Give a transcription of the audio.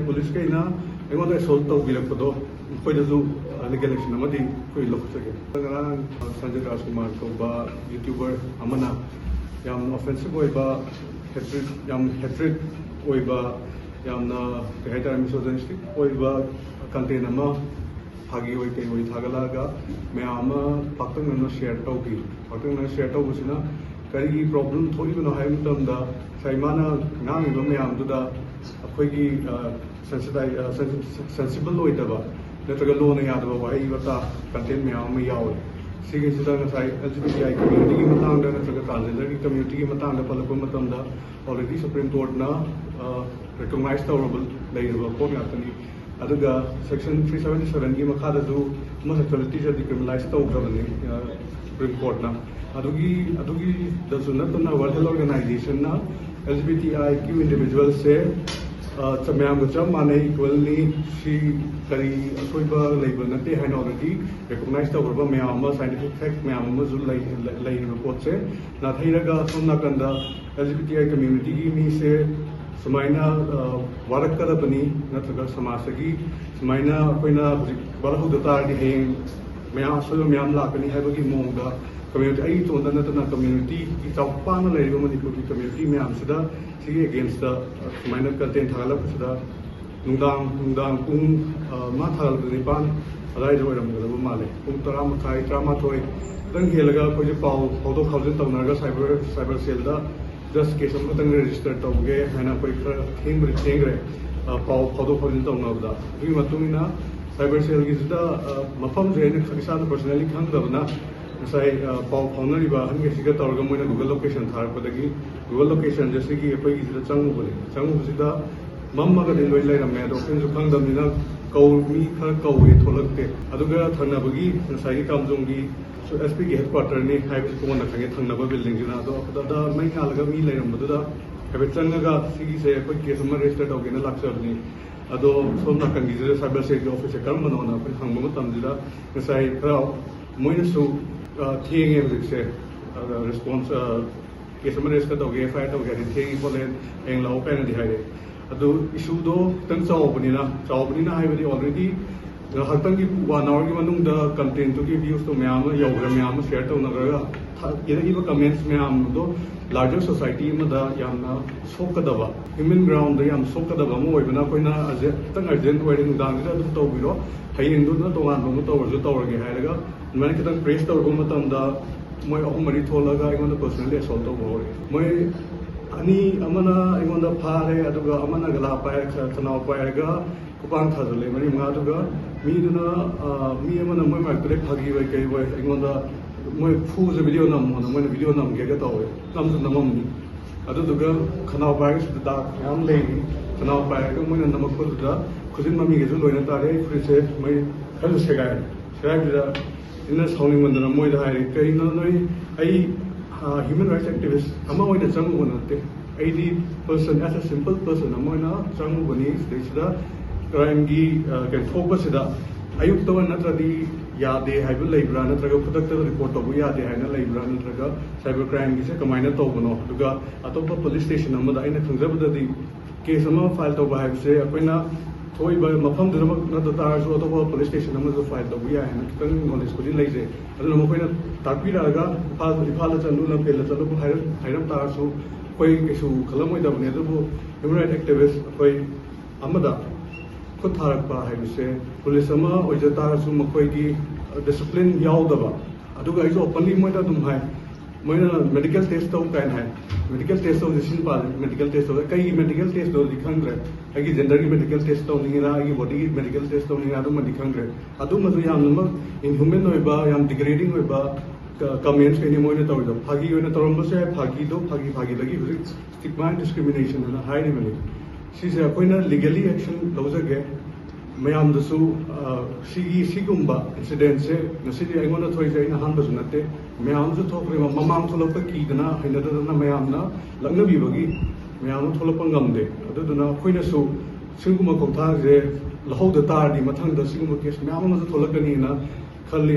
police कईना अगोंद assault तौबीरपदो अखोइदसु लीगल एक्शन अमदी अखोइ लौखजगे संजय राजकुमार कौबा यूट्यूबर अमना याम ऑफेंसिव ओइबा हेट्रिक ओइबा यामना कहेता मिसोजिनिस्टिक ओइबा कंटेंट अमा फागी ओइ कई ओइ थागलागा मैम पाक्तंगना शेयर तौबी पाक्तंगना शेयर तौबसिना कई प्रॉब्लम थोड़ीबनो हाय मतमदा साइमाना नांगिबा मैमदुदा अखोइगी सेंसिबल ओइदबा नत्रगा लोना यादबा वाई बता कंटेंट मैम यावे सिगेसिदा ngasai LGBTI community की मतंगदा नत्रगा ट्रांसजेंडर की community की मतंगदा पलको मतमदा already supreme court na recognize tawrable leiraba court ngakani aduga section 377 की मखादा जो homosexuality से decriminalize tawrabani supreme court na adugi dasu natna world health organization na LGBTIQ individuals से ma'am चम माने equally see करी अखोइबा लेबल नते हाइन ऑलरेडी रिकॉग्नाइज तौरबा मैम साइंटिफिक फैक्ट मैम जो लेइबा पोटसे नाथैरगा सोम नाकंदा LGBTI कम्युनिटी की मी से समाइना वारकदबनी नत्रगा समाजगी समाइना अखोइना वारहुदतारदी हें मैम असो मैम लाकनी हाइबगी मोंगा कम्युनिटी आई तो नतना कम्युनिटी की चौपाना लेरिबा मणिपुर की कम्युनिटी मैम सिदा सिगे अगेंस्ट द माइनर कंटेंट थागलापसिदा नुंदांग पुंग मा थागलबनिपान अदाय जोरमगदब माले पुंग 13:30 तंग हेलगा कोजे पाव फोटो खाउजन तौनागा साइबर सेल दा जस्ट केस अमतंग रजिस्टर तौगे हाना कोई खर थेंग्रे पाव फोटो खाउजन तौनाबदा बि मतुमिना साइबर सेल की जिदा मफम जे ने खिसा पर्सनली खंगदबना पाव फाउनरीबा हनगेसिगा तौरगा मोइना गूगल लोकेशन थारपदगी गूगल लोकेशन जैसे कि अखोइगी जिदा चंगुबसिदा मम्मगदि लोइ लेरमे अदो अखोइनसु खंगदबनिना कौमी खर कौवे थोलकते अदुगा थंगनबगी नसाइगी कामजोंगी एसपी की हेडक्वार्टर ने हाइबस कोना खंगे थंगनबा बिल्डिंग जिना अदो अदा मै खालगा मी लेरमबदुदा हेबे चंगगा सिगी से अखोइ केस अमा रजिस्टर तौगेना लाक्सबनी अदो सोम नाकंगी जिदा साइबर सेक्यूरिटी ऑफिसर करमनोना अखोइ हंगबा मतमजिदा नसाइ खरा मोइनसु थिएंगे हजिसे रिस्पॉन्स केस अमा रजिस्टर तौगे FIR तौगे थिएंगे खोले हेंग लाओ पेनदी हाइरे अदो इशू दो तंग चावबनिना हाइबदी ऑलरेडी हक्तंग की 1 hour की मनुंगदा कंटेंट की व्यूज तो मैम यौग्र मैम शेयर तौनगरा इरगिबा कमेंट्स मैम दो लार्जर सोसाइटी मदा यामना सोकदबा ह्यूमन ग्राउंड याम सोकदबा मो ओइबना कोइना तंग अर्जेंट ओइरे नुदांगदा दु तौबिरो हयेंदुना तोगान बमु तौरजु तौरगे हाइरगा मैं कितन प्रेस तौरगो मतमदा मोय अहुम मरी थोलगा आइगोंदा पर्सनली असॉल्ट तौबोरे मोय अनि अमना आइगोंदा फारे अदुगा अमना गला पाय खनाव पायगा कुपांग थाजले मरी मादुगा मीदुना मी अमना मोय मार्कले फागी वै कई वै आइगोंदा मोय फूज वीडियो नम होना मोय वीडियो नम गेगा तौवे नमजु नममनी अदुगा खनाव पाय सुदा याम लेनी खनाव पायगा मोय नमखुदा खुजिन ममी गेजु लोइना तारे फ्रिसे मोय खल सेगाइदा इन साउनिंग मंदना मोयदा हाय कइनो नोय आई ह्यूमन राइट्स एक्टिविस्ट अमा ओइना चंगु नते आईडी person as a simple person अमोइना चंगु बनी देशदा क्राइम की के फोकस दा अयुक्त नत्रदी यादे हाइबु लेब्रा नत्रगा खुदक्ता रिपोर्ट तौबु यादे हाइना लेब्रा नत्रगा साइबर क्राइम की से कमाइना तौबनो दुगा अतोप पुलिस स्टेशन अमदा आइना खंगजबददी केस अमा फाइल तौबा हाइबसे अखोइना थोइबा मफम दुरमक नतारसु अतोप पुलिस स्टेशन अमदा फाइल तौबु या हाइना कितन नॉलेज खुदि लेजे अदुना मखोइना ताकपिरागा इफाल चंदु लंपेल चलबु हाइरम तारसु कोई केसु खलमोइदबने अदुबु ह्यूमन राइट एक्टिविस्ट अखोइ अमदा खुद थारकपा हाइबसे पुलिस अमा ओइजा तारसु मखोइगी डिसिप्लिन याउदबा अदुगा आइजो ओपनली मोइदा दुम हाय मोइना मेडिकल टेस्ट तौ काइन हाय मेडिकल टेस्ट तौ दिसिन पा मेडिकल टेस्ट तौ कई मेडिकल टेस्ट तौ दिखंग्रे आगी जेंडर की मेडिकल टेस्ट तौ निंगिरा आगी बॉडी की मेडिकल टेस्ट तौ निंगिरा अदुम दिखंग्रे अदुम मजु याम नमक इनह्यूमन ओइबा याम डिग्रेडिंग ओइबा कमेंट्स के मोइना तौइदो फागी ओइना तौरमबसे फागी दो फागी लगी हुजिक स्टिग्मा डिस्क्रिमिनेशन ना हाइनि मनि सिसे अखोइना लीगली एक्शन लौजगे मैमदसु सिगुम्बा इंसिडेंट से नसिदि आइगोंदा थोइसे आइना हानबसु नते मैमसु थोक्रे ममाम थोलप कीदना हैनदना मैमना लंगबिबगी मैम थोलप ngamde अदुदुना अखोइनासु सिंगुमा कोंथाजे लहौद तारदी मथंगदा सिंगुमा केस मैम अमसु थोलकनी ना खल्ली